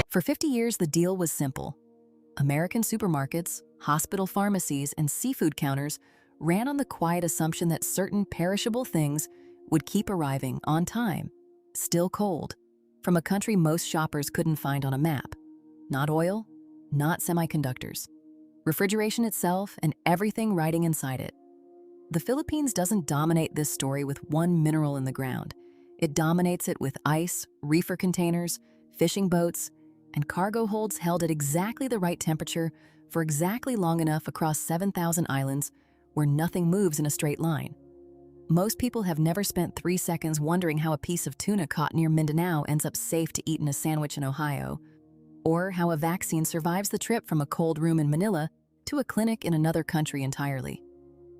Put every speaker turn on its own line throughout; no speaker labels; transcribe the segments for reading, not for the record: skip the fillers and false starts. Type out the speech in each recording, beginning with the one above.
For 50 years, the deal was simple. American supermarkets, hospital pharmacies, and seafood counters ran on the quiet assumption that certain perishable things would keep arriving on time, still cold, from a country most shoppers couldn't find on a map. Not oil, not semiconductors. Refrigeration itself and everything riding inside it. The Philippines doesn't dominate this story with one mineral in the ground. It dominates it with ice, reefer containers, fishing boats, and cargo holds held at exactly the right temperature for exactly long enough across 7,000 islands where nothing moves in a straight line. Most people have never spent 3 seconds wondering how a piece of tuna caught near Mindanao ends up safe to eat in a sandwich in Ohio, or how a vaccine survives the trip from a cold room in Manila to a clinic in another country entirely.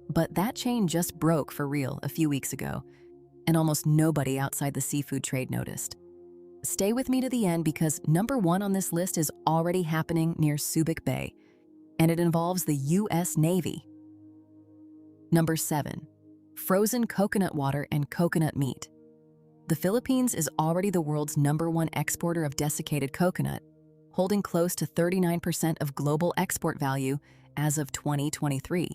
But that chain just broke for real a few weeks ago, and almost nobody outside the seafood trade noticed. Stay with me to the end because number 1 on this list is already happening near Subic Bay, and it involves the US Navy. Number 7. Frozen coconut water and coconut meat. The Philippines is already the world's number 1 exporter of desiccated coconut, holding close to 39% of global export value as of 2023.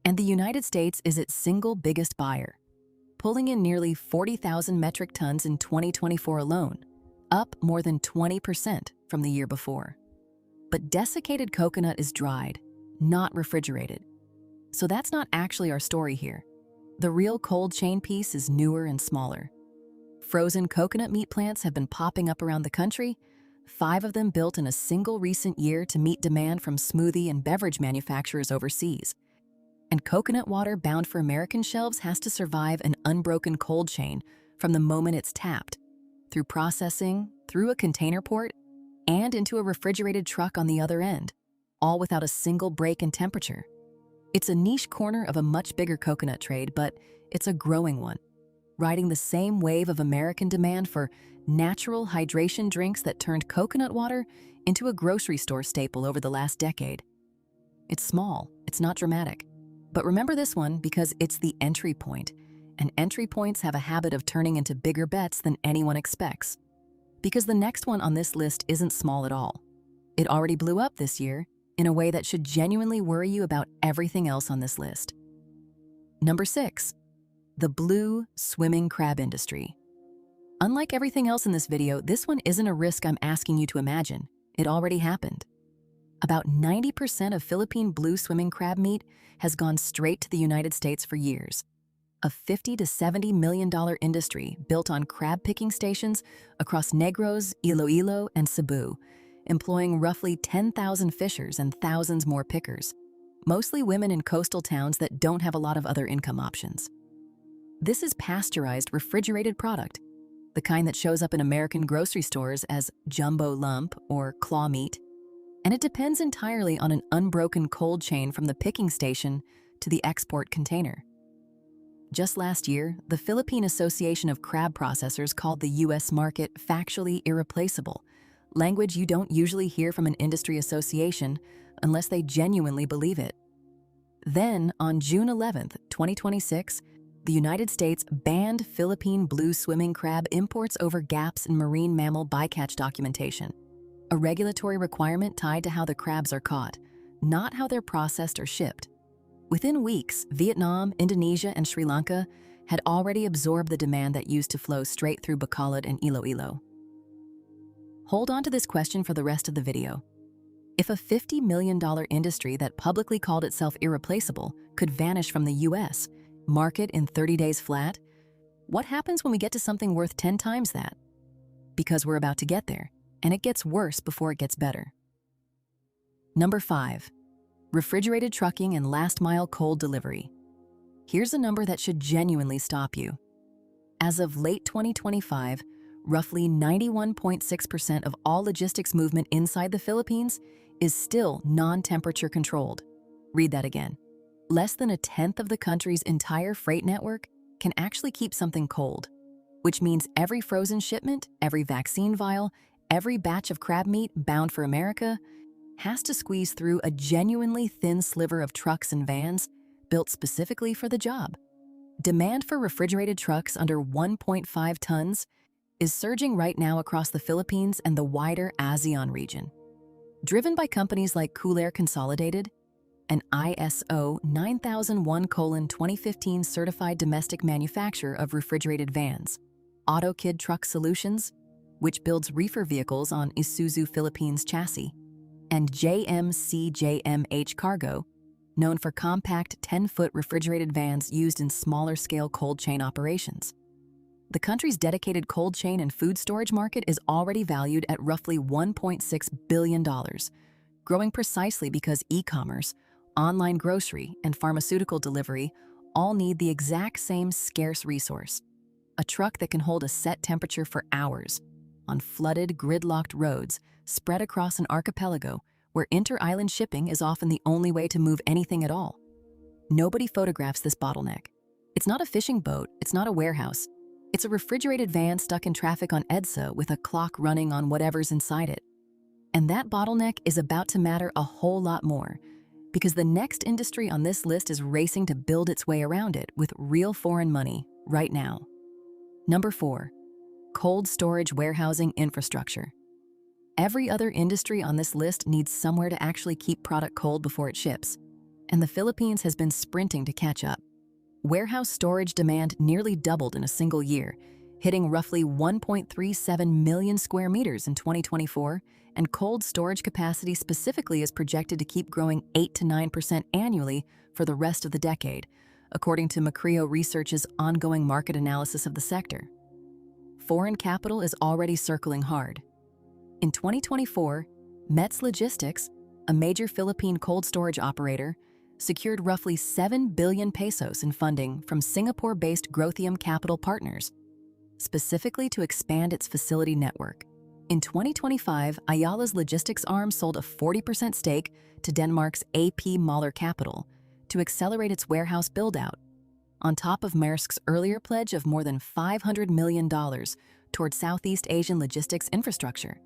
And the United States is its single biggest buyer, pulling in nearly 40,000 metric tons in 2024 alone, up more than 20% from the year before. But desiccated coconut is dried, not refrigerated. So that's not actually our story here. The real cold chain piece is newer and smaller. Frozen coconut meat plants have been popping up around the country, 5 of them built in a single recent year to meet demand from smoothie and beverage manufacturers overseas. And coconut water bound for American shelves has to survive an unbroken cold chain from the moment it's tapped, through processing, through a container port, and into a refrigerated truck on the other end, all without a single break in temperature. It's a niche corner of a much bigger coconut trade, but it's a growing one, riding the same wave of American demand for natural hydration drinks that turned coconut water into a grocery store staple over the last decade. It's small, it's not dramatic. But remember this one because it's the entry point, and entry points have a habit of turning into bigger bets than anyone expects. Because the next one on this list isn't small at all. It already blew up this year in a way that should genuinely worry you about everything else on this list. Number 6, the blue swimming crab industry. Unlike everything else in this video, this one isn't a risk I'm asking you to imagine. It already happened. About 90% of Philippine blue swimming crab meat has gone straight to the United States for years. A $50 to $70 million industry built on crab picking stations across Negros, Iloilo, and Cebu, employing roughly 10,000 fishers and thousands more pickers, mostly women in coastal towns that don't have a lot of other income options. This is pasteurized, refrigerated product, the kind that shows up in American grocery stores as jumbo lump or claw meat, and it depends entirely on an unbroken cold chain from the picking station to the export container. Just last year, the Philippine Association of Crab Processors called the U.S. market factually irreplaceable, language you don't usually hear from an industry association unless they genuinely believe it. Then, on June 11, 2026, the United States banned Philippine blue swimming crab imports over gaps in marine mammal bycatch documentation, a regulatory requirement tied to how the crabs are caught, not how they're processed or shipped. Within weeks, Vietnam, Indonesia, and Sri Lanka had already absorbed the demand that used to flow straight through Bacolod and Iloilo. Hold on to this question for the rest of the video. If a $50 million industry that publicly called itself irreplaceable could vanish from the US, market in 30 days flat, what happens when we get to something worth 10 times that? Because we're about to get there, and it gets worse before it gets better. Number 5. Refrigerated trucking and last-mile cold delivery. Here's a number that should genuinely stop you. As of late 2025, roughly 91.6% of all logistics movement inside the Philippines is still non-temperature controlled. Read that again. Less than a tenth of the country's entire freight network can actually keep something cold, which means every frozen shipment, every vaccine vial, every batch of crab meat bound for America has to squeeze through a genuinely thin sliver of trucks and vans built specifically for the job. Demand for refrigerated trucks under 1.5 tons is surging right now across the Philippines and the wider ASEAN region. Driven by companies like Cooler Consolidated, an ISO 9001:2015 certified domestic manufacturer of refrigerated vans, AutoKid Truck Solutions, which builds reefer vehicles on Isuzu Philippines chassis, and JMC Cargo, known for compact 10-foot refrigerated vans used in smaller-scale cold chain operations. The country's dedicated cold chain and food storage market is already valued at roughly $1.6 billion, growing precisely because e-commerce, online grocery, and pharmaceutical delivery all need the exact same scarce resource: a truck that can hold a set temperature for hours on flooded, gridlocked roads spread across an archipelago where inter-island shipping is often the only way to move anything at all. Nobody photographs this bottleneck. It's not a fishing boat, it's not a warehouse. It's a refrigerated van stuck in traffic on EDSA with a clock running on whatever's inside it. And that bottleneck is about to matter a whole lot more, because the next industry on this list is racing to build its way around it with real foreign money right now. Number 4. Cold storage warehousing infrastructure. Every other industry on this list needs somewhere to actually keep product cold before it ships, and the Philippines has been sprinting to catch up. Warehouse storage demand nearly doubled in a single year, hitting roughly 1.37 million square meters in 2024, and cold storage capacity specifically is projected to keep growing 8 to 9% annually for the rest of the decade, according to Macrio Research's ongoing market analysis of the sector. Foreign capital is already circling hard. In 2024, Mets Logistics, a major Philippine cold storage operator, secured roughly 7 billion pesos in funding from Singapore-based Growthium Capital Partners, specifically to expand its facility network. In 2025, Ayala's logistics arm sold a 40% stake to Denmark's AP Møller Capital to accelerate its warehouse build-out, on top of Maersk's earlier pledge of more than $500 million toward Southeast Asian logistics infrastructure.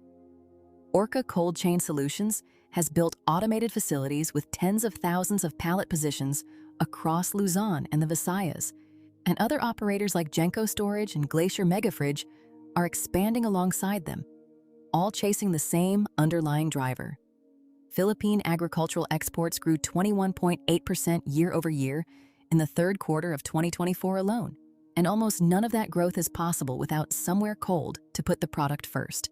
Orca Cold Chain Solutions has built automated facilities with tens of thousands of pallet positions across Luzon and the Visayas, and other operators like Genco Storage and Glacier Megafridge are expanding alongside them, all chasing the same underlying driver. Philippine agricultural exports grew 21.8% year-over-year in the third quarter of 2024 alone, and almost none of that growth is possible without somewhere cold to put the product first.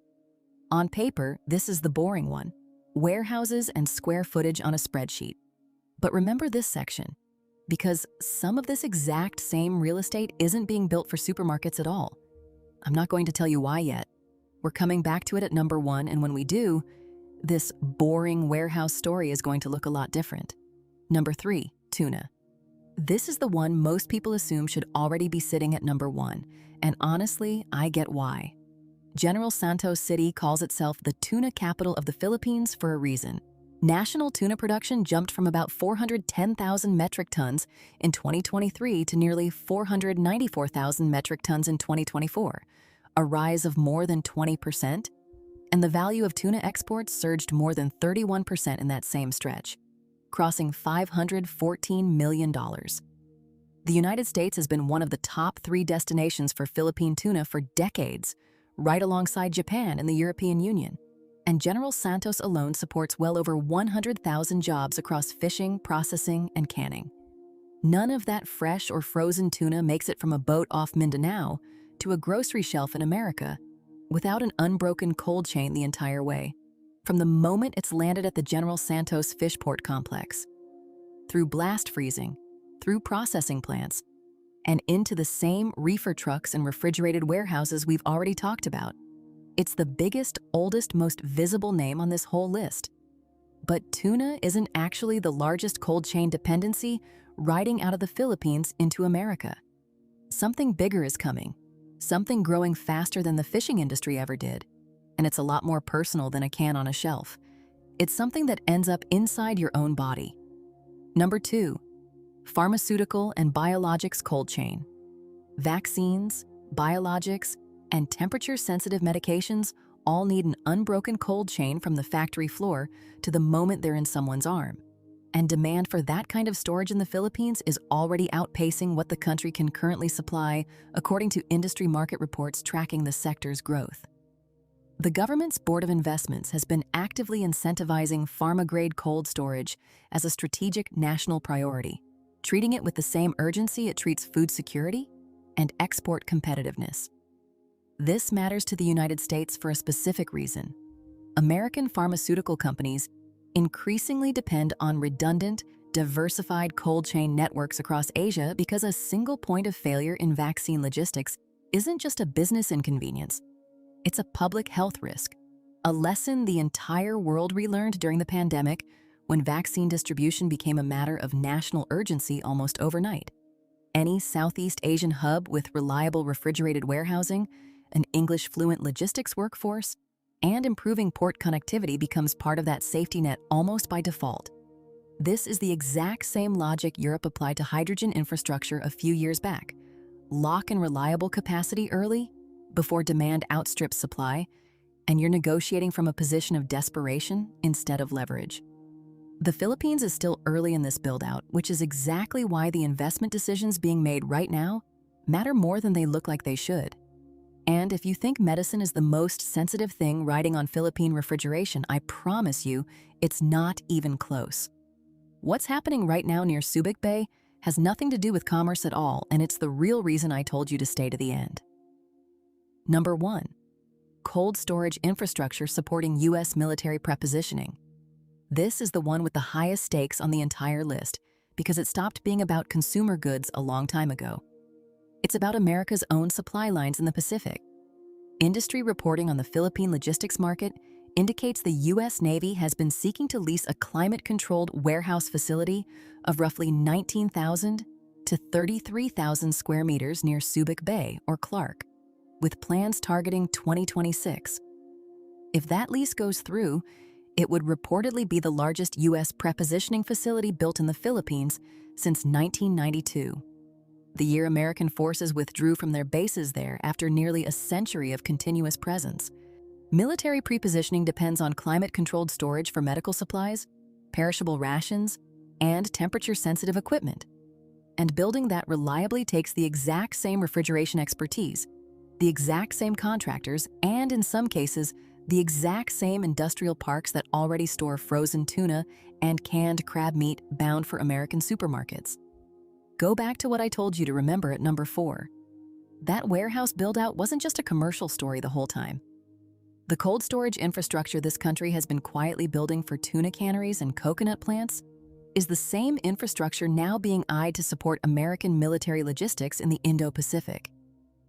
On paper, this is the boring one: warehouses and square footage on a spreadsheet. But remember this section, because some of this exact same real estate isn't being built for supermarkets at all. I'm not going to tell you why yet. We're coming back to it at number 1, and when we do, this boring warehouse story is going to look a lot different. Number 3, Tuna. This is the one most people assume should already be sitting at number 1, and honestly, I get why. General Santos City calls itself the tuna capital of the Philippines for a reason. National tuna production jumped from about 410,000 metric tons in 2023 to nearly 494,000 metric tons in 2024, a rise of more than 20%, and the value of tuna exports surged more than 31% in that same stretch, crossing $514 million. The United States has been one of the top 3 destinations for Philippine tuna for decades, right alongside Japan and the European Union. And General Santos alone supports well over 100,000 jobs across fishing, processing, and canning. None of that fresh or frozen tuna makes it from a boat off Mindanao to a grocery shelf in America without an unbroken cold chain the entire way, from the moment it's landed at the General Santos Fishport complex, through blast freezing, through processing plants, and into the same reefer trucks and refrigerated warehouses we've already talked about. It's the biggest, oldest, most visible name on this whole list. But tuna isn't actually the largest cold chain dependency riding out of the Philippines into America. Something bigger is coming, something growing faster than the fishing industry ever did, and it's a lot more personal than a can on a shelf. It's something that ends up inside your own body. Number 2, pharmaceutical and biologics cold chain. Vaccines, biologics, and temperature-sensitive medications all need an unbroken cold chain from the factory floor to the moment they're in someone's arm. And demand for that kind of storage in the Philippines is already outpacing what the country can currently supply, according to industry market reports tracking the sector's growth. The government's Board of Investments has been actively incentivizing pharma-grade cold storage as a strategic national priority, treating it with the same urgency it treats food security and export competitiveness. This matters to the United States for a specific reason. American pharmaceutical companies increasingly depend on redundant, diversified cold chain networks across Asia because a single point of failure in vaccine logistics isn't just a business inconvenience, it's a public health risk, a lesson the entire world relearned during the pandemic when vaccine distribution became a matter of national urgency almost overnight. Any Southeast Asian hub with reliable refrigerated warehousing, an English-fluent logistics workforce, and improving port connectivity becomes part of that safety net almost by default. This is the exact same logic Europe applied to hydrogen infrastructure a few years back. Lock in reliable capacity early, before demand outstrips supply, and you're negotiating from a position of desperation instead of leverage. The Philippines is still early in this build-out, which is exactly why the investment decisions being made right now matter more than they look like they should. And if you think medicine is the most sensitive thing riding on Philippine refrigeration, I promise you, it's not even close. What's happening right now near Subic Bay has nothing to do with commerce at all, and it's the real reason I told you to stay to the end. Number 1. Cold storage infrastructure supporting U.S. military prepositioning. This is the one with the highest stakes on the entire list because it stopped being about consumer goods a long time ago. It's about America's own supply lines in the Pacific. Industry reporting on the Philippine logistics market indicates the U.S. Navy has been seeking to lease a climate-controlled warehouse facility of roughly 19,000 to 33,000 square meters near Subic Bay or Clark, with plans targeting 2026. If that lease goes through, it would reportedly be the largest U.S. prepositioning facility built in the Philippines since 1992. The year American forces withdrew from their bases there after nearly a century of continuous presence. Military prepositioning depends on climate-controlled storage for medical supplies, perishable rations, and temperature-sensitive equipment. And building that reliably takes the exact same refrigeration expertise, the exact same contractors, and in some cases, the exact same industrial parks that already store frozen tuna and canned crab meat bound for American supermarkets. Go back to what I told you to remember at number 4. That warehouse build-out wasn't just a commercial story the whole time. The cold storage infrastructure this country has been quietly building for tuna canneries and coconut plants is the same infrastructure now being eyed to support American military logistics in the Indo-Pacific.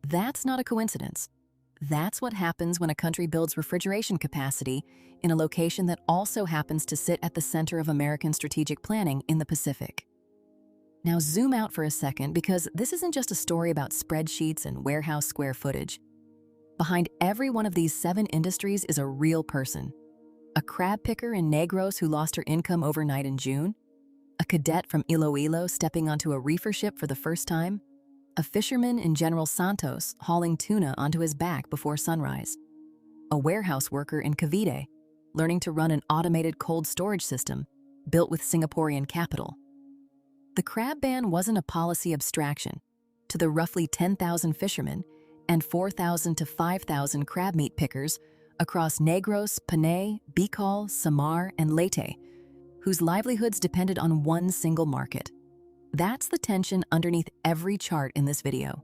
That's not a coincidence. That's what happens when a country builds refrigeration capacity in a location that also happens to sit at the center of American strategic planning in the Pacific. Now zoom out for a second, because this isn't just a story about spreadsheets and warehouse square footage. Behind every one of these 7 industries is a real person. A crab picker in Negros who lost her income overnight in June, a cadet from Iloilo stepping onto a reefer ship for the first time, a fisherman in General Santos hauling tuna onto his back before sunrise, a warehouse worker in Cavite learning to run an automated cold storage system built with Singaporean capital. The crab ban wasn't a policy abstraction. To the roughly 10,000 fishermen and 4,000 to 5,000 crab meat pickers across Negros, Panay, Bicol, Samar, and Leyte, whose livelihoods depended on one single market. That's the tension underneath every chart in this video.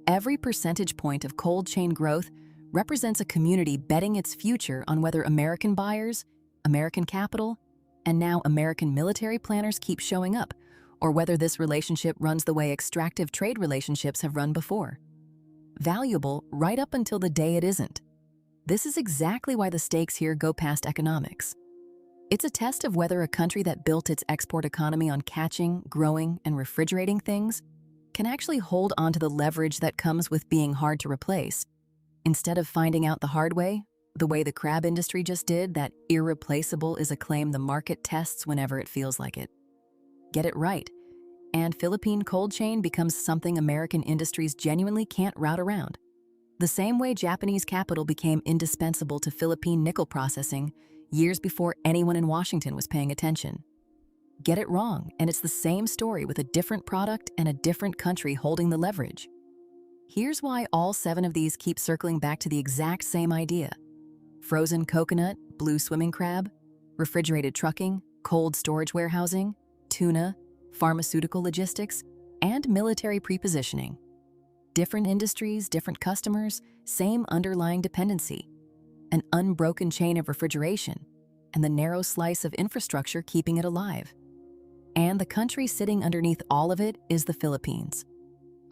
Every percentage point of cold chain growth represents a community betting its future on whether American buyers, American capital, and now American military planners keep showing up, or whether this relationship runs the way extractive trade relationships have run before. Valuable right up until the day it isn't. This is exactly why the stakes here go past economics. It's a test of whether a country that built its export economy on catching, growing, and refrigerating things can actually hold on to the leverage that comes with being hard to replace, instead of finding out the hard way, the way the crab industry just did, that irreplaceable is a claim the market tests whenever it feels like it. Get it right, and Philippine Cold Chain becomes something American industries genuinely can't route around. The same way Japanese capital became indispensable to Philippine nickel processing years before anyone in Washington was paying attention. Get it wrong, and it's the same story with a different product and a different country holding the leverage. Here's why all 7 of these keep circling back to the exact same idea. Frozen coconut, blue swimming crab, refrigerated trucking, cold storage warehousing, tuna, pharmaceutical logistics, and military prepositioning. Different industries, different customers, same underlying dependency. An unbroken chain of refrigeration, and the narrow slice of infrastructure keeping it alive. And the country sitting underneath all of it is the Philippines.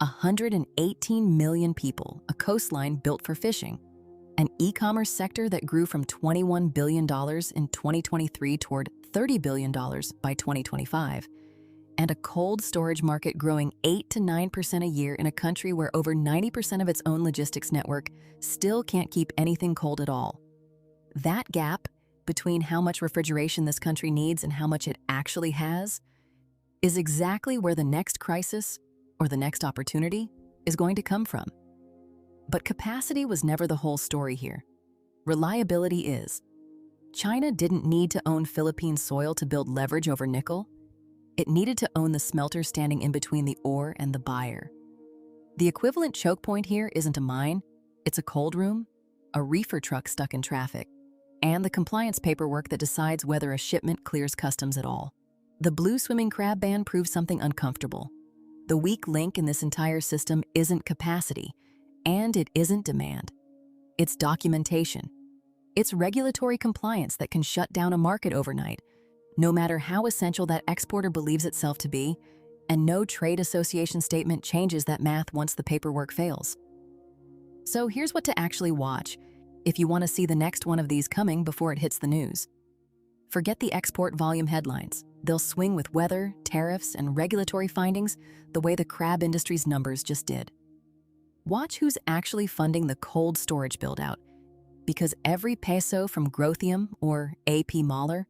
118 million people, a coastline built for fishing, an e-commerce sector that grew from $21 billion in 2023 toward $30 billion by 2025, and a cold storage market growing 8 to 9% a year in a country where over 90% of its own logistics network still can't keep anything cold at all. That gap between how much refrigeration this country needs and how much it actually has is exactly where the next crisis or the next opportunity is going to come from. But capacity was never the whole story here. Reliability is. China didn't need to own Philippine soil to build leverage over nickel. It needed to own the smelter standing in between the ore and the buyer. The equivalent choke point here isn't a mine, it's a cold room, a reefer truck stuck in traffic, and the compliance paperwork that decides whether a shipment clears customs at all. The blue swimming crab ban proves something uncomfortable. The weak link in this entire system isn't capacity, and it isn't demand. It's documentation. It's regulatory compliance that can shut down a market overnight, no matter how essential that exporter believes itself to be, and no trade association statement changes that math once the paperwork fails. So here's what to actually watch if you want to see the next one of these coming before it hits the news. Forget the export volume headlines. They'll swing with weather, tariffs, and regulatory findings the way the crab industry's numbers just did. Watch who's actually funding the cold storage build-out, because every peso from Growthium or AP Mahler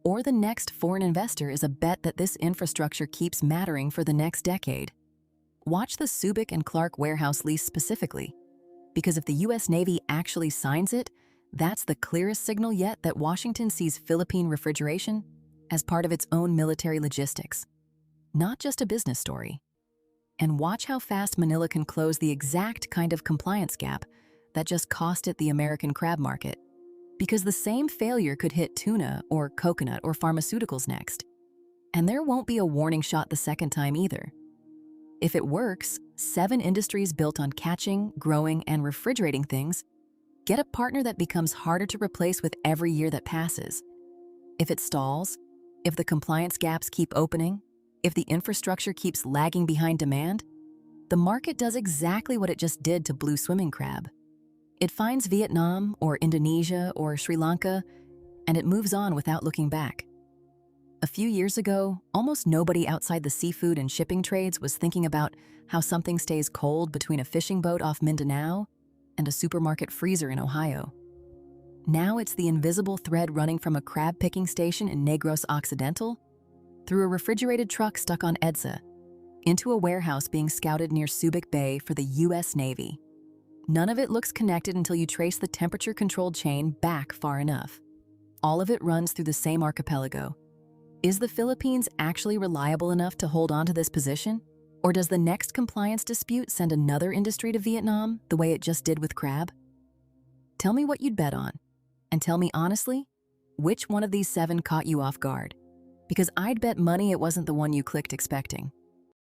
or the next foreign investor is a bet that this infrastructure keeps mattering for the next decade. Watch the Subic and Clark warehouse lease specifically, because if the US Navy actually signs it, that's the clearest signal yet that Washington sees Philippine Refrigeration as part of its own military logistics, not just a business story. And watch how fast Manila can close the exact kind of compliance gap that just cost it the American crab market, because the same failure could hit tuna or coconut or pharmaceuticals next. And there won't be a warning shot the second time either. If it works, 7 industries built on catching, growing, and refrigerating things get a partner that becomes harder to replace with every year that passes. If it stalls, if the compliance gaps keep opening, if the infrastructure keeps lagging behind demand, the market does exactly what it just did to blue swimming crab. It finds Vietnam or Indonesia or Sri Lanka, and it moves on without looking back. A few years ago, almost nobody outside the seafood and shipping trades was thinking about how something stays cold between a fishing boat off Mindanao and a supermarket freezer in Ohio. Now it's the invisible thread running from a crab-picking station in Negros Occidental, through a refrigerated truck stuck on EDSA, into a warehouse being scouted near Subic Bay for the US Navy. None of it looks connected until you trace the temperature-controlled chain back far enough. All of it runs through the same archipelago. Is the Philippines actually reliable enough to hold on to this position? Or does the next compliance dispute send another industry to Vietnam the way it just did with crab? Tell me what you'd bet on. And tell me honestly, which one of these 7 caught you off guard? Because I'd bet money it wasn't the one you clicked expecting.